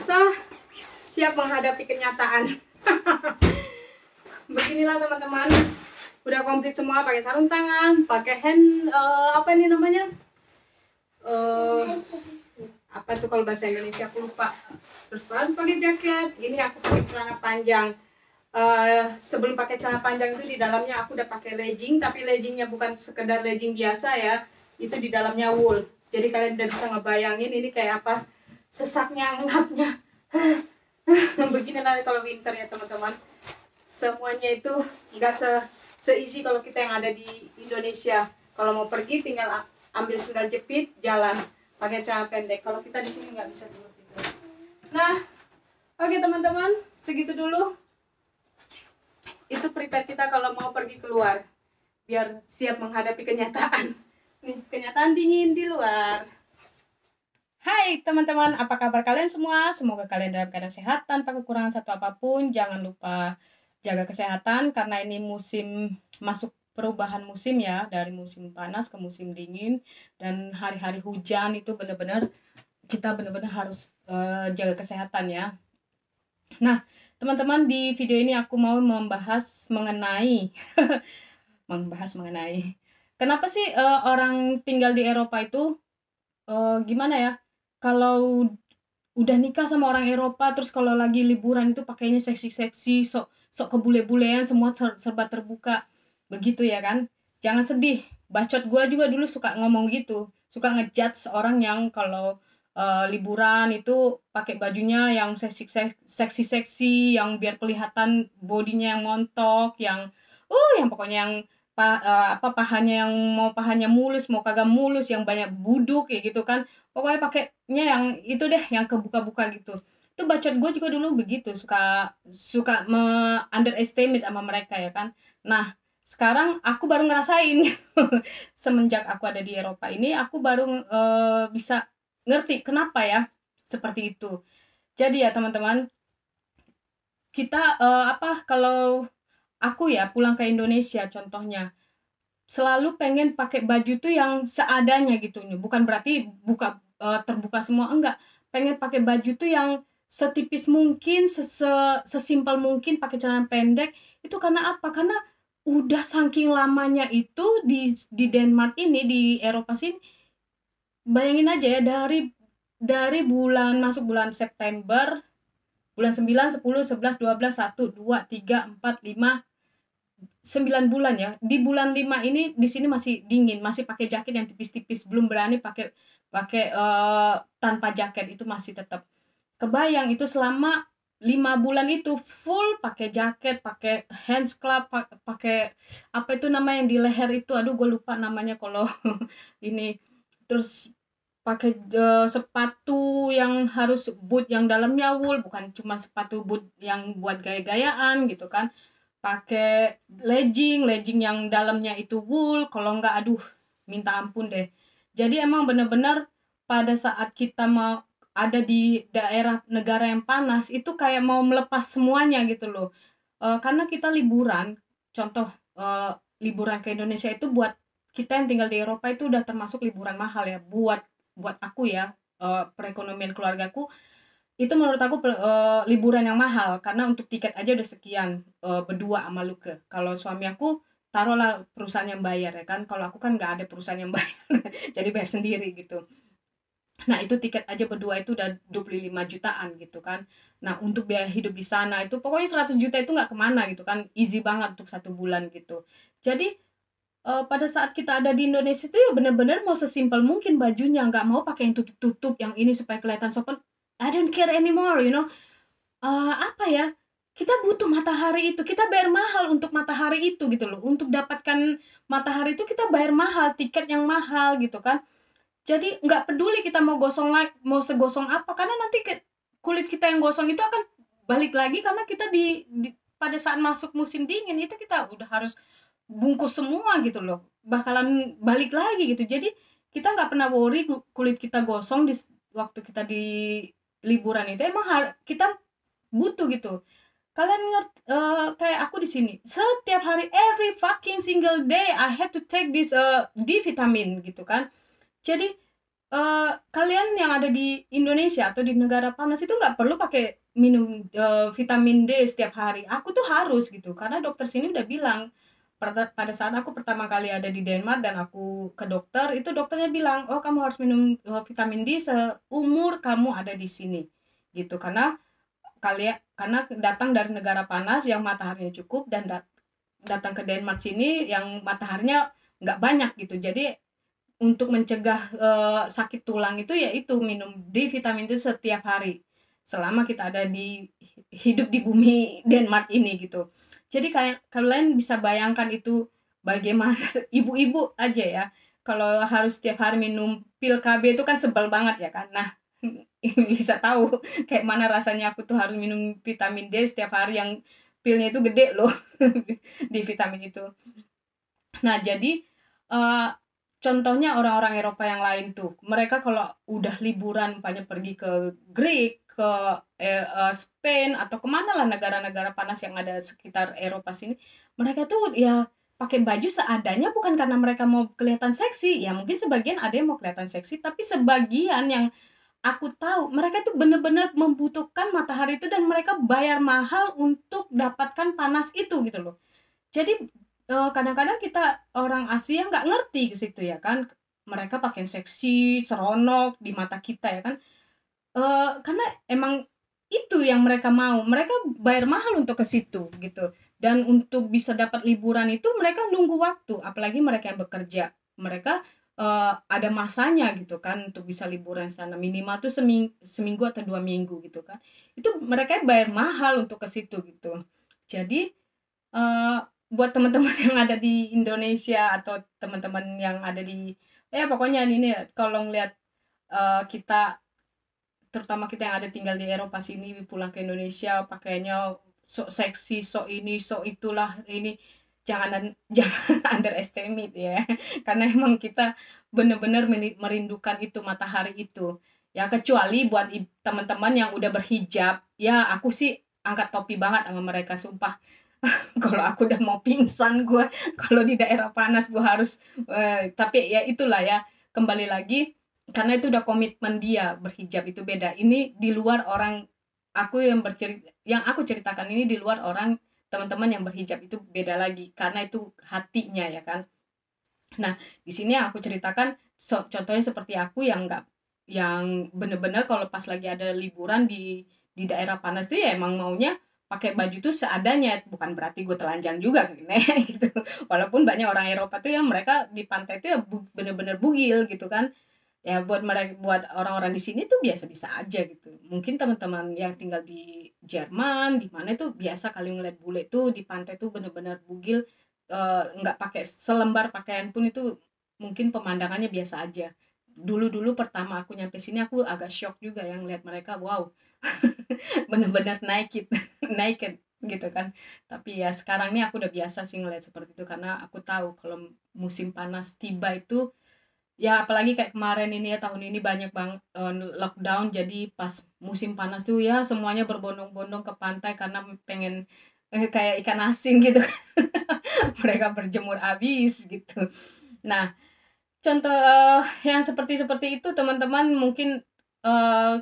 So, siap menghadapi kenyataan. Beginilah teman-teman, udah komplit semua, pakai sarung tangan, pakai apa ini namanya, apa tuh kalau bahasa Indonesia aku lupa. Terus baru pakai jaket. Ini aku pakai celana panjang. Sebelum pakai celana panjang itu di dalamnya aku udah pakai legging, tapi leggingnya bukan sekedar legging biasa ya, itu di dalamnya wool. Jadi kalian udah bisa ngebayangin ini kayak apa, sesaknya, ngapnya. Beginilah kalau winter ya teman-teman. Semuanya itu nggak se-easy kalau kita yang ada di Indonesia. Kalau mau pergi tinggal ambil sendal jepit, jalan pakai celana pendek. Kalau kita di sini nggak bisa seperti itu. Nah, oke teman-teman, segitu dulu. Itu prepare kita kalau mau pergi keluar, biar siap menghadapi kenyataan. Nih, kenyataan dingin di luar. Hai teman-teman, apa kabar kalian semua? Semoga kalian dalam keadaan sehat tanpa kekurangan satu apapun. Jangan lupa jaga kesehatan karena ini musim masuk perubahan musim ya, dari musim panas ke musim dingin, dan hari-hari hujan itu benar-benar kita benar-benar harus jaga kesehatan ya. Nah, teman-teman, di video ini aku mau membahas mengenai kenapa sih orang tinggal di Eropa itu gimana ya? Kalau udah nikah sama orang Eropa, terus kalau lagi liburan itu pakainya seksi-seksi, sok kebule-bulean, semua serba terbuka. Begitu ya kan? Jangan sedih. Bacot gue juga dulu suka ngomong gitu. Suka ngejudge orang yang kalau liburan itu pakai bajunya yang seksi-seksi, yang biar kelihatan bodinya yang montok, yang pokoknya yang pahanya pahanya mulus, mau kagak mulus, yang banyak buduk kayak gitu kan. Pokoknya pakainya yang itu deh, yang kebuka-buka gitu. Itu bacot gue juga dulu begitu, suka underestimate sama mereka ya kan. Nah, sekarang aku baru ngerasain semenjak aku ada di Eropa ini, aku baru bisa ngerti kenapa ya seperti itu. Jadi ya teman-teman, kita kalau aku ya pulang ke Indonesia contohnya, selalu pengen pakai baju tuh yang seadanya gitu. Bukan berarti terbuka semua, enggak. Pengen pakai baju tuh yang setipis mungkin, sesimpel mungkin, pakai celana pendek. Itu karena apa? Karena udah saking lamanya itu di Denmark ini, di Eropa sini. Bayangin aja ya, dari masuk bulan September, bulan 9, 10, 11, 12, 1, 2, 3, 4, 5, 9 bulan ya. Di bulan 5 ini di sini masih dingin, masih pakai jaket yang tipis-tipis, belum berani pakai tanpa jaket, itu masih tetap. Kebayang itu selama 5 bulan itu full pakai jaket, pakai hands club, pakai apa itu nama yang di leher itu, aduh gue lupa namanya kalau ini. Terus pakai sepatu yang harus boot yang dalamnya wool, bukan cuma sepatu boot yang buat gaya-gayaan gitu kan. Pakai legging yang dalamnya itu wool, kalau enggak aduh minta ampun deh. Jadi emang benar-benar pada saat kita mau ada di daerah negara yang panas itu kayak mau melepas semuanya gitu loh. Karena kita liburan, contoh liburan ke Indonesia itu buat kita yang tinggal di Eropa itu udah termasuk liburan mahal ya, buat aku ya, perekonomian keluargaku itu menurut aku liburan yang mahal, karena untuk tiket aja udah sekian, berdua sama Luke. Kalau suami aku taruhlah perusahaan yang bayar ya kan, kalau aku kan nggak ada perusahaan yang bayar jadi bayar sendiri gitu. Nah itu tiket aja berdua itu udah 25 jutaan gitu kan. Nah untuk biaya hidup di sana itu pokoknya 100 juta itu nggak kemana gitu kan, easy banget untuk 1 bulan gitu. Jadi pada saat kita ada di Indonesia itu ya benar-benar mau sesimpel mungkin bajunya, nggak mau pakai yang tutup-tutup yang ini supaya kelihatan sopan. I don't care anymore, you know. Apa ya, kita butuh matahari itu, kita bayar mahal untuk matahari itu gitu loh. Untuk dapatkan matahari itu kita bayar mahal, tiket yang mahal gitu kan. Jadi nggak peduli kita mau mau segosong apa, karena nanti kulit kita yang gosong itu akan balik lagi, karena kita pada saat masuk musim dingin itu kita udah harus bungkus semua gitu loh, bakalan balik lagi gitu. Jadi kita nggak pernah worry kulit kita gosong di waktu kita di liburan itu. Emang kita butuh gitu. Kalian kayak aku di sini setiap hari, every fucking single day I have to take this D vitamin gitu kan. Jadi kalian yang ada di Indonesia atau di negara panas itu nggak perlu pakai minum vitamin D setiap hari. Aku tuh harus gitu karena dokter sini udah bilang pada saat aku pertama kali ada di Denmark dan aku ke dokter itu dokternya bilang oh kamu harus minum vitamin D seumur kamu ada di sini gitu karena datang dari negara panas yang mataharinya cukup dan datang ke Denmark sini yang mataharinya nggak banyak gitu. Jadi untuk mencegah sakit tulang itu yaitu minum D vitamin itu setiap hari selama kita ada di hidup di bumi Denmark ini gitu. Jadi kayak kalian bisa bayangkan itu bagaimana ibu-ibu aja ya kalau harus setiap hari minum pil KB itu kan sebel banget ya kan. Nah, bisa tahu kayak mana rasanya aku tuh harus minum vitamin D setiap hari yang pilnya itu gede loh di vitamin itu. Nah, jadi uh, contohnya orang-orang Eropa yang lain tuh, mereka kalau udah liburan, banyak pergi ke Greek, ke Spain atau kemana lah negara-negara panas yang ada sekitar Eropa sini, mereka tuh ya pakai baju seadanya bukan karena mereka mau kelihatan seksi, ya mungkin sebagian ada yang mau kelihatan seksi, tapi sebagian yang aku tahu mereka tuh bener-bener membutuhkan matahari itu dan mereka bayar mahal untuk dapatkan panas itu gitu loh. Jadi kadang-kadang kita orang Asia nggak ngerti ke situ ya kan, mereka pakai seksi seronok di mata kita ya kan, karena emang itu yang mereka mau, mereka bayar mahal untuk ke situ gitu, dan untuk bisa dapat liburan itu mereka nunggu waktu, apalagi mereka yang bekerja, mereka ada masanya gitu kan untuk bisa liburan sana minimal tuh seminggu atau 2 minggu gitu kan, itu mereka bayar mahal untuk ke situ gitu. Jadi eh, buat teman-teman yang ada di Indonesia atau teman-teman yang ada di ya pokoknya ini kalau ngeliat kita terutama kita yang ada tinggal di Eropa sini pulang ke Indonesia pakainya sok seksi sok ini sok itulah ini, jangan jangan underestimate ya karena emang kita bener-bener merindukan itu matahari itu ya, kecuali buat teman-teman yang udah berhijab ya aku sih angkat topi banget sama mereka sumpah. Kalau aku udah mau pingsan gue kalau di daerah panas gue harus tapi ya itulah ya, kembali lagi karena itu udah komitmen dia berhijab itu beda, ini di luar orang aku yang aku ceritakan ini di luar orang teman-teman yang berhijab itu beda lagi karena itu hatinya ya kan. Nah di sini yang aku ceritakan contohnya seperti aku yang enggak, yang bener-bener kalau pas lagi ada liburan di daerah panas tuh ya emang maunya pakai baju tuh seadanya, bukan berarti gue telanjang juga gitu. Walaupun banyak orang Eropa tuh yang mereka di pantai tuh ya bener-bener bugil gitu kan. Ya buat mereka, buat orang-orang di sini tuh biasa-biasa aja gitu. Mungkin teman-teman yang tinggal di Jerman di mana tuh biasa kali ngeliat bule tuh di pantai tuh bener-bener bugil, nggak pakai selembar pakaian pun itu mungkin pemandangannya biasa aja. Dulu-dulu pertama aku nyampe sini aku agak shock juga yang lihat mereka, wow. Bener-bener naked naked gitu kan, tapi ya sekarang ini aku udah biasa sih ngeliat seperti itu karena aku tahu kalau musim panas tiba itu ya, apalagi kayak kemarin ini ya tahun ini banyak banget lockdown, jadi pas musim panas tuh ya semuanya berbondong-bondong ke pantai karena pengen kayak ikan asin gitu. Mereka berjemur habis gitu. Nah contoh yang seperti seperti itu teman-teman mungkin eh,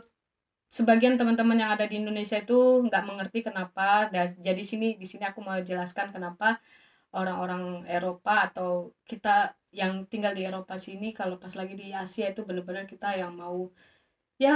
sebagian teman-teman yang ada di Indonesia itu nggak mengerti kenapa. Jadi di sini aku mau jelaskan kenapa orang-orang Eropa atau kita yang tinggal di Eropa sini kalau pas lagi di Asia itu benar-benar kita yang mau ya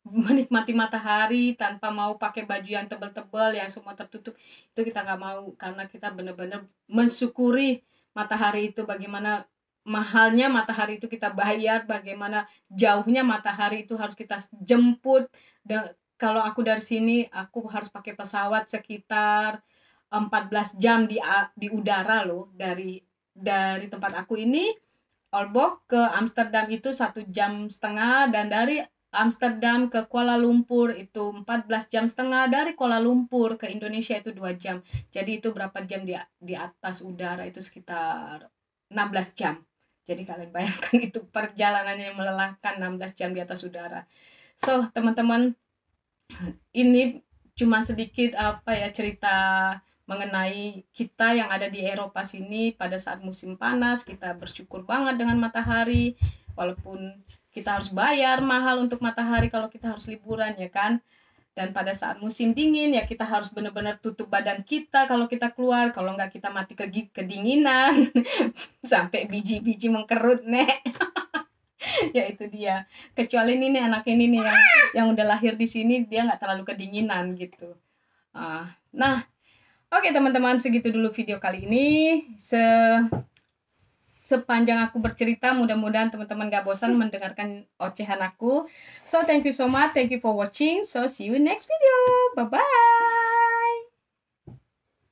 menikmati matahari tanpa mau pakai baju yang tebal-tebal yang semua tertutup, itu kita nggak mau karena kita benar-benar mensyukuri matahari itu, bagaimana mahalnya matahari itu kita bayar, bagaimana jauhnya matahari itu harus kita jemput. Dan kalau aku dari sini aku harus pakai pesawat sekitar 14 jam di udara loh, dari tempat aku ini Aalborg ke Amsterdam itu 1,5 jam, dan dari Amsterdam ke Kuala Lumpur itu 14,5 jam, dari Kuala Lumpur ke Indonesia itu 2 jam. Jadi itu berapa jam di atas udara itu sekitar 16 jam. Jadi kalian bayangkan itu perjalanan yang melelahkan 16 jam di atas udara. So, teman-teman, ini cuma sedikit apa ya cerita mengenai kita yang ada di Eropa sini pada saat musim panas kita bersyukur banget dengan matahari. walaupun kita harus bayar mahal untuk matahari kalau kita harus liburan ya kan. Dan pada saat musim dingin ya kita harus benar-benar tutup badan kita kalau kita keluar, kalau nggak kita mati kedinginan sampai biji-biji mengkerut nek. Ya itu dia, kecuali ini nih anak ini nih yang udah lahir di sini, dia nggak terlalu kedinginan gitu. Nah oke teman-teman, segitu dulu video kali ini. Sepanjang aku bercerita, mudah-mudahan teman-teman gak bosan mendengarkan ocehan aku. So thank you so much, thank you for watching. So see you next video, bye bye.